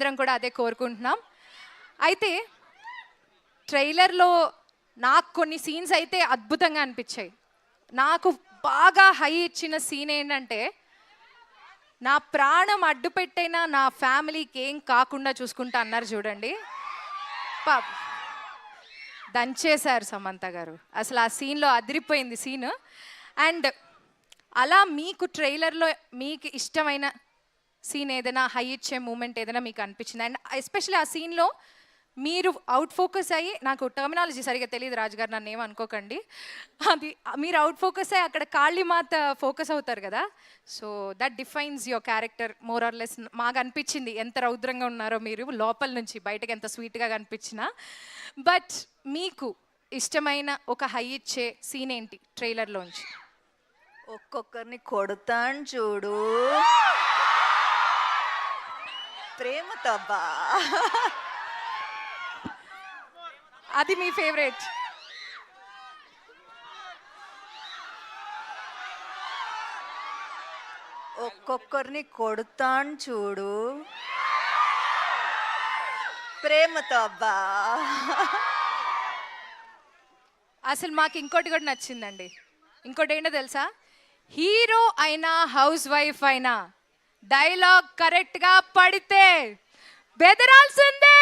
మేమందరం కూడా అదే కోరుకుంటున్నాం. అయితే ట్రైలర్లో నాకు కొన్ని సీన్స్ అయితే అద్భుతంగా అనిపించాయి. నాకు బాగా హై ఇచ్చిన సీన్ ఏంటంటే, నా ప్రాణం అడ్డు పెట్టైనా నా ఫ్యామిలీకి ఏం కాకుండా చూసుకుంటా అన్నారు చూడండి. దంచేశారు సమంత గారు. అసలు ఆ సీన్లో అదిరిపోయింది సీన్. అండ్ అలా మీకు ట్రైలర్లో మీకు ఇష్టమైన సీన్ ఏదైనా, హై ఇచ్చే మూమెంట్ ఏదైనా మీకు అనిపించింది? అండ్ ఎస్పెషల్లీ ఆ సీన్లో మీరు అవుట్ ఫోకస్ అయ్యి, నాకు టర్మినాలజీ సరిగా తెలియదు రాజుగారు, నన్ను ఏమనుకోకండి, అది మీరు అవుట్ ఫోకస్ అయ్యి అక్కడ కాళీమాత ఫోకస్ అవుతారు కదా, so that defines your character more or less. మాకు అనిపించింది ఎంత రౌద్రంగా ఉన్నారో మీరు, లోపల నుంచి బయటకు ఎంత స్వీట్గా కనిపించినా. బట్ మీకు ఇష్టమైన ఒక హై ఇచ్చే సీన్ ఏంటి ట్రైలర్లోంచి? ఒక్కొక్కరిని కొడతాను చూడు, ప్రేమతో బా, అది మీ ఫేవరెట్? ఒక్కొక్కరిని కొడతాను చూడు, ప్రేమతో అబ్బా. అసలు మాకు ఇంకోటి కూడా నచ్చిందండి. ఇంకోటి ఏంటో తెలుసా? హీరో అయినా హౌస్ వైఫ్ అయినా డైలాగ్ కరెక్ట్గా పడితే బెదరాల్సిందే.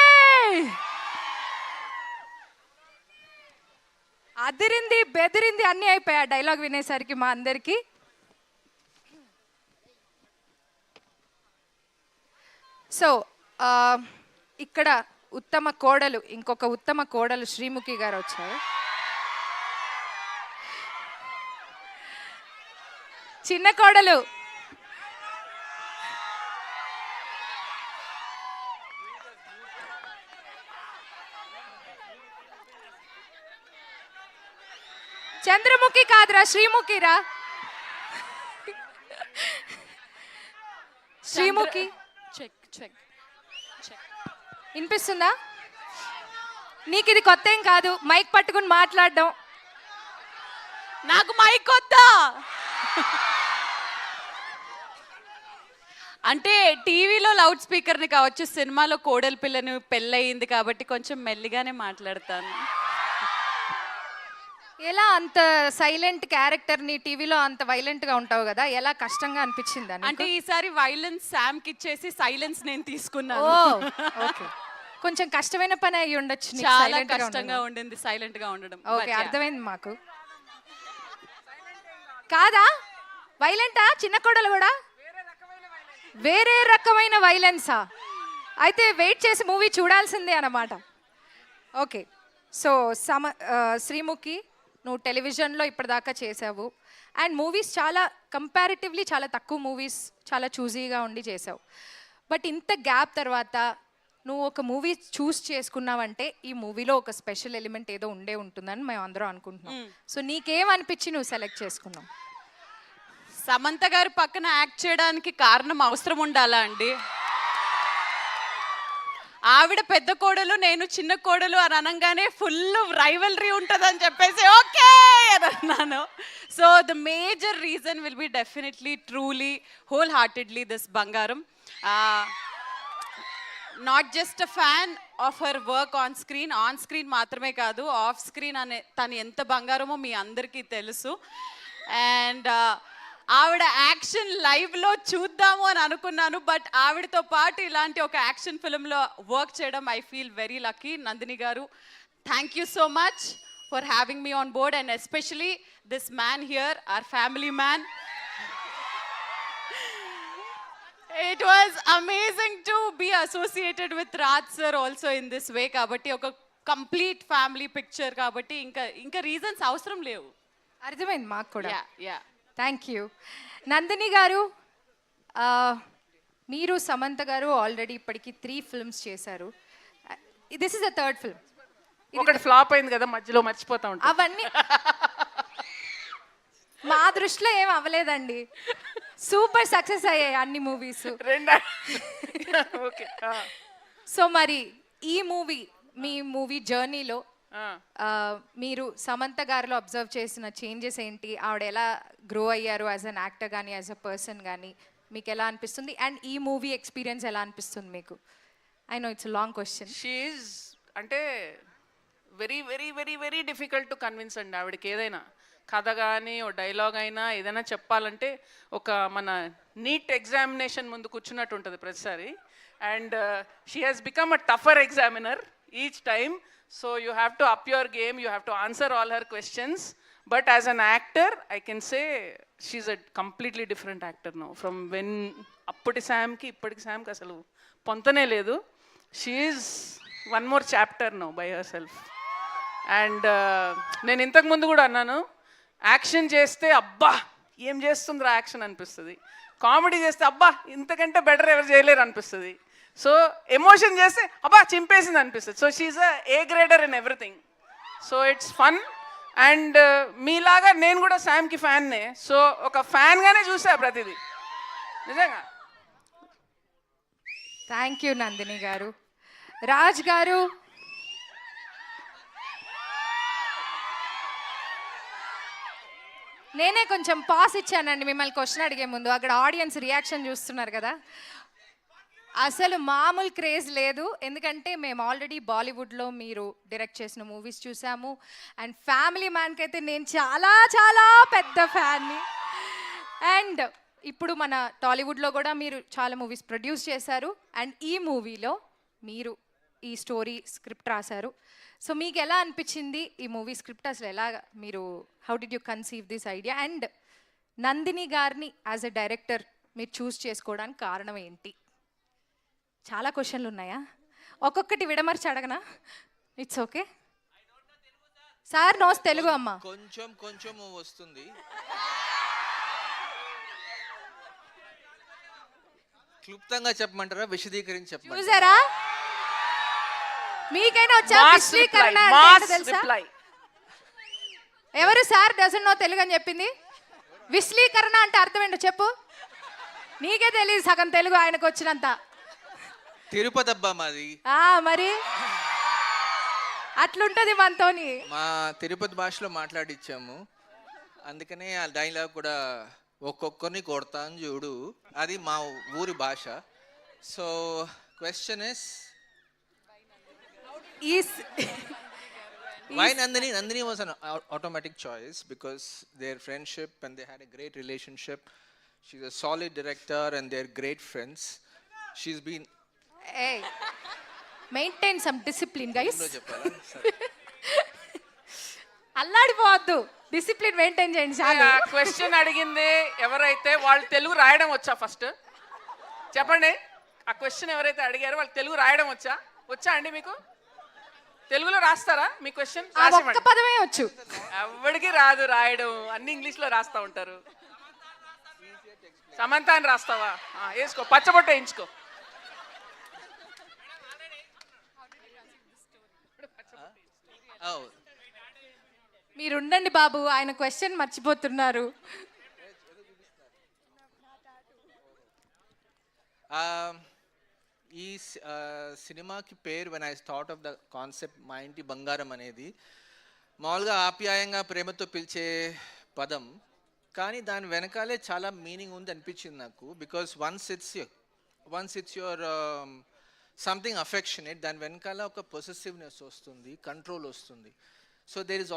అదిరింది, బెదిరింది, అన్నీ అయిపోయాయి ఆ డైలాగ్ వినేసరికి మా అందరికీ. సో ఇక్కడ ఉత్తమ కోడలు, ఇంకొక ఉత్తమ కోడలు శ్రీముఖి గారు వచ్చారు. చిన్న కోడలు చంద్రముఖి కాదురా, శ్రీముఖిరా. శ్రీముఖి వినిపిస్తుందా నీకు? ఇది కొత్త ఏం కాదు, మైక్ పట్టుకుని మాట్లాడడం. నాకు మైక్ కొత్తా. అంటే టీవీలో లౌడ్ స్పీకర్ని కావచ్చు, సినిమాలో కోడలి పిల్లని పెళ్ళయింది కాబట్టి కొంచెం మెల్లిగానే మాట్లాడతాను. ఎలా అంత సైలెంట్ క్యారెక్టర్ని టీవీలో అంత వైలెంట్గా ఉంటావు కదా, ఎలా కష్టంగా అనిపించింది? అంటే ఈసారి వైలెన్స్ శామ్కి ఇచ్చేసి సైలెన్స్ నేను తీసుకున్నాను. ఓకే, కొంచెం కష్టమైన పని అయ్యి ఉండొచ్చు. చాలా కష్టంగా ఉండింది సైలెంట్ గా ఉండడం. ఓకే, అర్థమైంది మాకు. కాదా వైలెంటా చిన్న కోడలు కూడా? వేరే రకమైన వైలెన్సా? అయితే వెయిట్ చేసి మూవీ చూడాల్సిందే అన్నమాట. ఓకే, సో శ్రీముఖి, నువ్వు టెలివిజన్లో ఇప్పటిదాకా చేసావు అండ్ మూవీస్ చాలా కంపారిటివ్లీ చాలా తక్కువ మూవీస్ చాలా చూజీగా ఉండి చేసావు. బట్ ఇంత గ్యాప్ తర్వాత నువ్వు ఒక మూవీ చూస్ చేసుకున్నావంటే ఈ మూవీలో ఒక స్పెషల్ ఎలిమెంట్ ఏదో ఉండే ఉంటుందని మేము అందరం అనుకుంటున్నాం. సో నీకేమనిపించి నువ్వు సెలెక్ట్ చేసుకున్నావు? సమంత గారి పక్కన యాక్ట్ చేయడానికి కారణం అవసరం ఉండాలా అండి? ఆవిడ పెద్ద కోడలు, నేను చిన్న కోడలు అని అనగానే ఫుల్ రైవల్రీ ఉంటుందని చెప్పేసి ఓకే అని అన్నాను. So the major reason will be definitely truly wholeheartedly this బంగారం. Not just a fan of her work on screen మాత్రమే కాదు, ఆఫ్ స్క్రీన్ అనే తను ఎంత బంగారమో మీ అందరికీ తెలుసు. అండ్ ఆవిడ యాక్షన్ లైవ్లో చూద్దాము అని అనుకున్నాను, బట్ ఆవిడతో పాటు ఇలాంటి ఒక యాక్షన్ ఫిల్మ్లో వర్క్ చేయడం I feel very lucky. Nandini garu, thank you so much for having me on board and especially this man here, our family man. It was amazing to be associated with Raj sir also in this way. Kabatti oka complete family picture kabatti inka reasons avasaram levu. అర్థమైంది మాకు కూడా. Yeah. Thank you. Nandini గారు, మీరు సమంత గారు already ఇప్పటికి 3 films చేశారు. This is the third film. ఒకటి flop అయింది కదా, మధ్యలో మర్చిపోతా ఉంటాం. అవన్నీ మా దృష్టిలో ఏం అవ్వలేదండి, సూపర్ సక్సెస్ అయ్యాయి అన్ని మూవీస్. సో మరి ఈ మూవీ, మీ మూవీ జర్నీలో మీరు సమంత గారిలో అబ్జర్వ్ చేసిన చేంజెస్ ఏంటి? ఆవిడ ఎలా గ్రో అయ్యారు యాజ్ అన్ యాక్టర్ కానీ యాజ్ అ పర్సన్ కానీ మీకు ఎలా అనిపిస్తుంది? అండ్ ఈ మూవీ ఎక్స్పీరియన్స్ ఎలా అనిపిస్తుంది మీకు? I know it's long question. She అంటే very very very very difficult to convince అండి ఆవిడకి. ఏదైనా కథ కానీ ఓ డైలాగ్ అయినా ఏదైనా చెప్పాలంటే ఒక మన నీట్ ఎగ్జామినేషన్ ముందు కూర్చున్నట్టు ఉంటుంది ప్రతిసారి. And she has become a tougher examiner each time. So you have to up your game, you have to answer all her questions. But as an actor I can say she's a completely different actor now. From when అప్పటి శామ్కి ఇప్పటికి శామ్కి అసలు పొంతనే లేదు. She's one more chapter now by herself. And నేను ఇంతకుముందు కూడా అన్నాను, యాక్షన్ చేస్తే అబ్బా ఏం చేస్తుందిరా యాక్షన్ అనిపిస్తుంది, కామెడీ చేస్తే అబ్బా ఇంతకంటే బెటర్ ఎవరు చేయలేరు అనిపిస్తుంది, సో ఎమోషన్ చేస్తే అబ్బా చింపేసింది అనిపిస్తుంది. So she's A grader in everything. So it's fun. And మీలాగా నేను కూడా శామ్కి ఫ్యాన్నే. సో ఒక ఫ్యాన్గానే చూసా ప్రతిదీ నిజంగా. థ్యాంక్ యూ నందిని గారు. రాజ్ గారు, నేనే కొంచెం పాస్ ఇచ్చానండి మిమ్మల్ని క్వశ్చన్ అడిగే ముందు. అక్కడ ఆడియన్స్ రియాక్షన్ చూస్తున్నారు కదా, అసలు మామూలు క్రేజ్ లేదు. ఎందుకంటే మేము ఆల్రెడీ బాలీవుడ్లో మీరు డైరెక్ట్ చేసిన మూవీస్ చూసాము. అండ్ ఫ్యామిలీ మ్యాన్కి అయితే నేను చాలా చాలా పెద్ద ఫ్యాన్ని. అండ్ ఇప్పుడు మన టాలీవుడ్లో కూడా మీరు చాలా మూవీస్ ప్రొడ్యూస్ చేశారు. అండ్ ఈ మూవీలో మీరు ఈ స్టోరీ స్క్రిప్ట్ రాశారు. సో మీకు ఎలా అనిపించింది ఈ మూవీ స్క్రిప్ట్? అసలు ఎలా మీరు how did you conceive this idea? And Nandini గారిని యాజ్ ఎ డైరెక్టర్ మీరు చూస్ చేసుకోవడానికి కారణం ఏంటి? చాలా క్వశ్చన్లు ఉన్నాయా? ఒక్కొక్కటి విడమర్చి అడగనా? It's okay sir. Knows Telugu అమ్మ కొంచెం కొంచెం వస్తుంది. క్లుప్తంగా చెప్పమంటారా, విశదీకరించి చెప్పమంటారా? చూసారా, మీకైనా వచ్చా విశ్లీకరణ అంటే ఏంటో తెలుసా? ఎవరు సార్ డజన్ నో తెలుగు అని చెప్పింది? విశ్లీకరణ అంటే అర్థం ఏంటో చెప్పు. నీకే తెలియదు సగం తెలుగు ఆయనకు వచ్చినంత. తిరుపతి అబ్బా మాది. మరి అట్లుంటది మనతోని. మా తిరుపతి భాషలో మాట్లాడిచ్చాము, అందుకనే ఆ డైలాగ్ కూడా ఒక్కొక్కరిని కొడతాను చూడు, అది మా ఊరి భాష. So question is why Nandini? Nandini was an automatic choice because their friendship and they had a great relationship. She's a solid director and they're great friends. She's been maintain some discipline guys. చెప్పారా? అల్లాడిపోవద్దు, discipline maintain చేయండి చాలు. Question అడిగింది ఎవరైతే వాళ్ళు తెలుగు రాయడం వచ్చా? First చెప్పండి. ఆ క్వశ్చన్ ఎవరైతే అడిగారో వాళ్ళు తెలుగు రాయడం వచ్చా అండి? మీకు తెలుగులో రాస్తారా మీ క్వశ్చన్? ఒక్క పదమే వచ్చు. ఎవరికి రాదు రాయడం, అన్ని ఇంగ్లీష్లో రాస్తా ఉంటారు. సమంత అని రాస్తావా? వేసుకో, పచ్చబొట్ట వేయించుకో. మీరుండండి బాబు, ఆయన క్వశ్చన్ మర్చిపోతున్నారు. ఈ సినిమాకి పేరు when I thought of the concept మా ఇంటి బంగారం అనేది మామూలుగా ఆప్యాయంగా ప్రేమతో పిలిచే పదం, కానీ దాని వెనకాలే చాలా మీనింగ్ ఉంది అనిపించింది నాకు. Because once it's your something affectionate, దాని వెనకాల ఒక పొసెసివ్నెస్ వస్తుంది, కంట్రోల్ వస్తుంది. So there is also